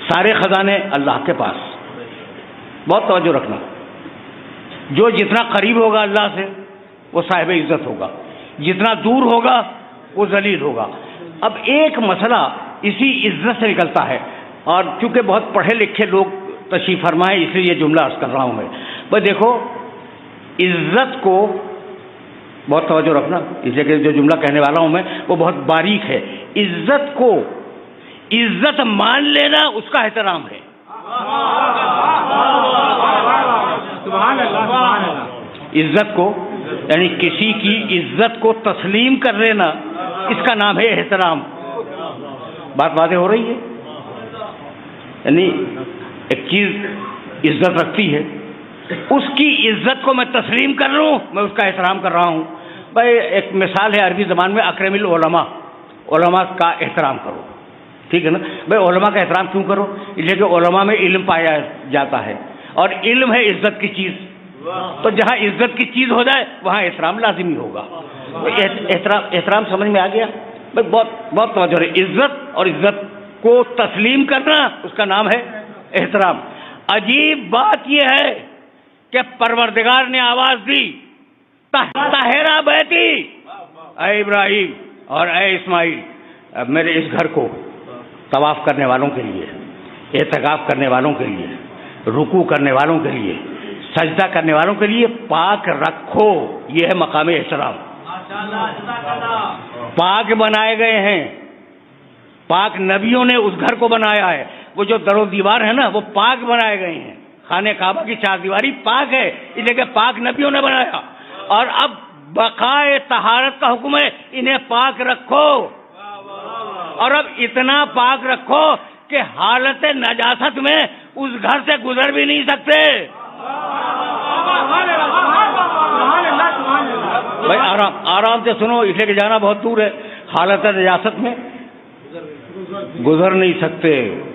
سارے خزانے اللہ کے پاس. بہت توجہ رکھنا. جو جتنا قریب ہوگا اللہ سے وہ صاحب عزت ہوگا، جتنا دور ہوگا وہ ذلیل ہوگا. اب ایک مسئلہ اسی عزت سے نکلتا ہے، اور چونکہ بہت پڑھے لکھے لوگ تشریف فرمائے اس لیے یہ جملہ عرض کر رہا ہوں میں. بس دیکھو عزت کو بہت توجہ رکھنا، اس لیے کہ جو جملہ کہنے والا ہوں میں وہ بہت باریک ہے. عزت کو عزت مان لینا اس کا احترام ہے. عزت کو یعنی کسی کی عزت کو تسلیم کر لینا اس کا نام ہے احترام. بات واضح ہو رہی ہے؟ یعنی ایک چیز عزت رکھتی ہے، اس کی عزت کو میں تسلیم کر لوں، میں اس کا احترام کر رہا ہوں. بھائی ایک مثال ہے عربی زبان میں اکرم العلماء، علماء کا احترام کرو. ٹھیک ہے نا بھائی؟ علماء کا احترام کیوں کرو؟ اس لیے کہ علماء میں علم پایا جاتا ہے، اور علم ہے عزت کی چیز. تو جہاں عزت کی چیز ہو جائے وہاں احترام لازمی ہوگا. احترام سمجھ میں آ گیا؟ بھائی بہت بہت توجہ ہے. عزت اور عزت کو تسلیم کرنا اس کا نام ہے احترام. عجیب بات یہ ہے کہ پروردگار نے آواز دی طہرا بیتی، اے ابراہیم اور اے اسماعیل، میرے اس گھر کو طواف کرنے والوں کے لیے، اعتکاف کرنے والوں کے لیے، رکوع کرنے والوں کے لیے، سجدہ کرنے والوں کے لیے پاک رکھو. یہ ہے مقام احترام. پاک بنائے گئے ہیں، پاک نبیوں نے اس گھر کو بنایا ہے. وہ جو در و دیوار ہے نا وہ پاک بنائے گئے ہیں. خانہ کعبہ کی چار دیواری پاک ہے، اس لیے کہ پاک نبیوں نے بنایا. اور اب بقائے طہارت کا حکم ہے، انہیں پاک رکھو. اور اب اتنا پاک رکھو کہ حالت نجاست میں اس گھر سے گزر بھی نہیں سکتے. بھائی آرام سے سنو، اس لیے کہ جانا بہت دور ہے. حالت نجاست میں گزر نہیں سکتے،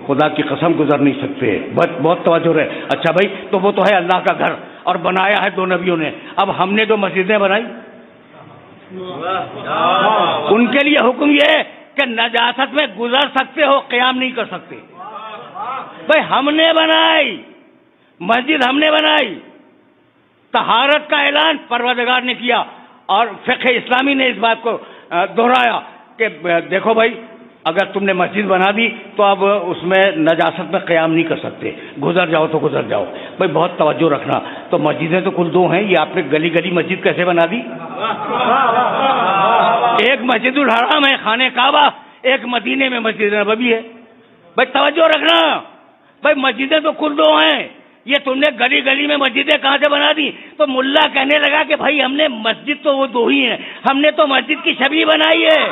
خدا کی قسم گزر نہیں سکتے. بہت توجہ ہے. اچھا بھائی تو وہ تو ہے اللہ کا گھر اور بنایا ہے دو نبیوں نے. اب ہم نے جو مسجدیں بنائی ان کے لیے حکم یہ ہے کہ نجاست میں گزر سکتے ہو، قیام نہیں کر سکتے. بھائی ہم نے بنائی مسجد، ہم نے بنائی. طہارت کا اعلان پروردگار نے کیا، اور فقہ اسلامی نے اس بات کو دہرایا کہ دیکھو بھائی اگر تم نے مسجد بنا دی تو اب اس میں نجاست میں قیام نہیں کر سکتے، گزر جاؤ تو گزر جاؤ. بھائی بہت توجہ رکھنا. تو مسجدیں تو کل دو ہیں. یہ آپ نے گلی گلی مسجد کیسے بنا دی؟ ایک مسجد الحرام ہے خانہ کعبہ، ایک مدینے میں مسجد نبوی ہے. بھائی توجہ رکھنا. بھائی مسجدیں تو کل دو ہیں، یہ تم نے گلی گلی میں مسجدیں کہاں سے بنا دی؟ تو ملا کہنے لگا کہ بھائی ہم نے مسجد تو وہ دو ہی ہیں، ہم نے تو مسجد کی شبیہ بنائی ہے.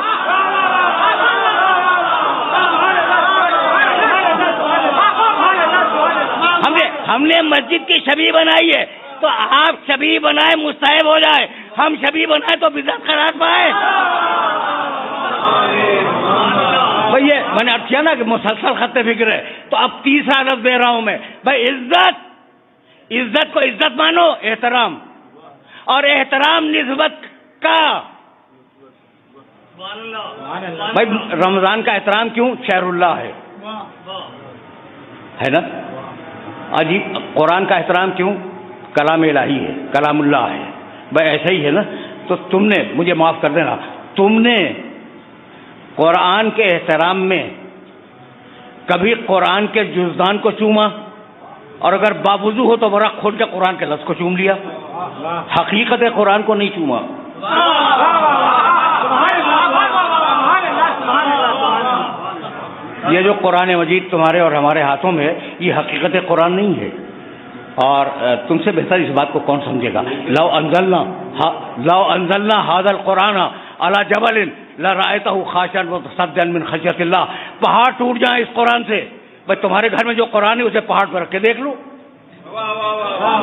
ہم نے مسجد کی شبیہ بنائی ہے. تو آپ شبیہ بنائے مستحب ہو جائے، ہم شبیہ بنائے تو بدعت قرار پائے. بھائی یہ میں نے کیا نا کہ مسلسل خط فکر ہے. تو اب تیسرا لفظ دے رہا ہوں میں. بھائی عزت کو عزت مانو، احترام، اور احترام نسبت کا. بھائی رمضان کا احترام کیوں؟ شہر اللہ ہے نا. عجیب. قرآن کا احترام کیوں؟ کلام الہی ہے، کلام اللہ ہے. بھائی ایسا ہی ہے نا. تو تم نے، مجھے معاف کر دینا، تم نے قرآن کے احترام میں کبھی قرآن کے جزدان کو چوما؟ اور اگر باوضو ہو تو ورق کھول کے قرآن کے لفظ کو چوم لیا. حقیقت قرآن کو نہیں چوما. یہ جو قرآن مجید تمہارے اور ہمارے ہاتھوں میں ہے یہ حقیقت قرآن نہیں ہے. اور تم سے بہتر اس بات کو کون سمجھے گا؟ لو انزلنا هذا القرآن على جبل لرأيته خاشعا متصدعا من خشية اللہ. پہاڑ ٹوٹ جائیں اس قرآن سے. بھائی تمہارے گھر میں جو قرآن ہے اسے پہاڑ پر رکھ کے دیکھ لو.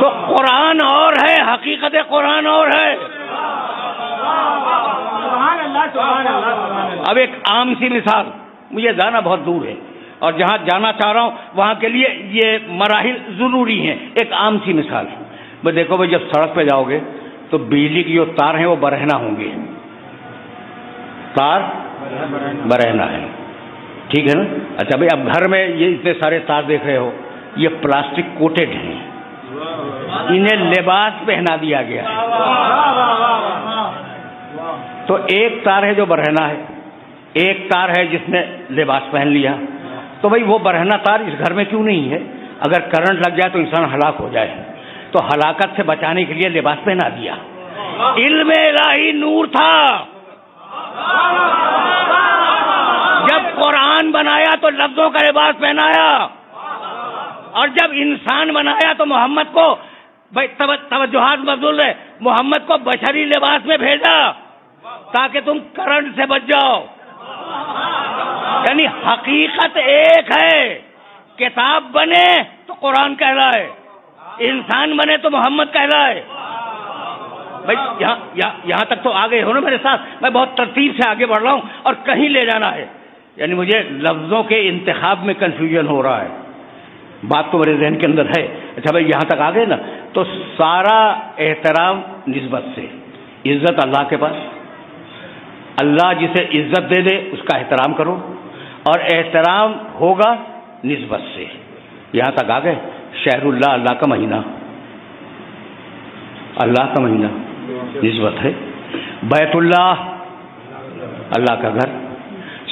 تو قرآن اور ہے، حقیقت قرآن اور ہے. اب ایک عام سی مثال، مجھے جانا بہت دور ہے اور جہاں جانا چاہ رہا ہوں وہاں کے لیے یہ مراحل ضروری ہیں. ایک عام سی مثال، بھائی دیکھو بھائی جب سڑک پہ جاؤ گے تو بجلی کی جو تار ہیں وہ برہنہ ہوں گے. تار برہنہ ہے. ٹھیک ہے نا. اچھا بھائی، اب گھر میں یہ اتنے سارے تار دیکھ رہے ہو، یہ پلاسٹک کوٹڈ ہیں، انہیں لباس پہنا دیا گیا ہے. تو ایک تار ہے جو برہنہ ہے، ایک تار ہے جس نے لباس پہن لیا. تو بھائی وہ برہنہ تار اس گھر میں کیوں نہیں ہے؟ اگر کرنٹ لگ جائے تو انسان ہلاک ہو جائے، تو ہلاکت سے بچانے کے لیے لباس پہنا دیا. علم الہی نور تھا. جب قرآن بنایا تو لفظوں کا لباس پہنایا، اور جب انسان بنایا تو محمد کو، بھائی توجہات مبذول ہے، محمد کو بشری لباس میں بھیجا تاکہ تم کرنٹ سے بچ جاؤ. یعنی حقیقت ایک ہے. کتاب بنے تو قرآن کہلائے، انسان بنے تو محمد کہلائے. بھائی یہاں تک تو آ گئے ہو نا میرے ساتھ. میں بہت ترتیب سے آگے بڑھ رہا ہوں اور کہیں لے جانا ہے. یعنی مجھے لفظوں کے انتخاب میں کنفیوژن ہو رہا ہے. بات تو میرے ذہن کے اندر ہے. اچھا بھائی، یہاں تک آ گئے نا. تو سارا احترام نسبت سے. عزت اللہ کے پاس، اللہ جسے عزت دے دے اس کا احترام کرو، اور احترام ہوگا نسبت سے. یہاں تک آ گئے. شہر اللہ، اللہ کا مہینہ، اللہ کا مہینہ نسبت ہے. بیت اللہ، اللہ کا گھر.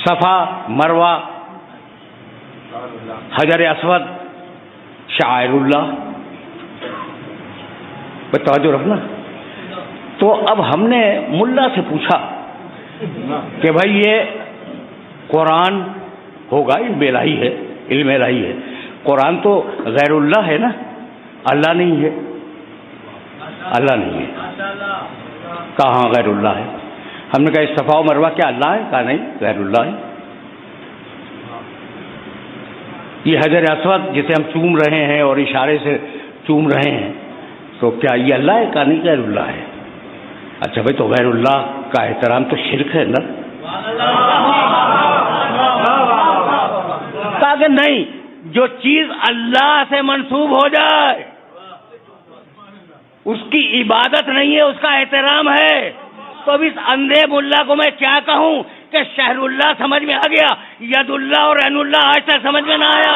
صفا مروہ حجر اسود شعائر اللہ. توجہ رکھنا. تو اب ہم نے ملا سے پوچھا کہ بھائی یہ قرآن ہوگا، علم الہی ہے، علم الہی ہے. قرآن تو غیر اللہ ہے نا، اللہ نہیں ہے. اللہ نہیں ہے. کہاں غیر اللہ ہے؟ ہم نے کہا صفا و مروہ کیا اللہ ہے؟ کہا نہیں، غیر اللہ ہے. یہ حجر اسود جسے ہم چوم رہے ہیں اور اشارے سے چوم رہے ہیں، تو کیا یہ اللہ ہے؟ کہا نہیں، غیر اللہ ہے. اچھا بھائی، تو غیر اللہ کا احترام تو شرک ہے نا. کہا کہ نہیں، جو چیز اللہ سے منسوب ہو جائے اس کی عبادت نہیں ہے، اس کا احترام ہے. تو اب اس اندھے ملا کو میں کیا کہوں کہ شہر اللہ سمجھ میں آ گیا، ید اللہ اور عین اللہ آج تک سمجھ میں نہ آیا.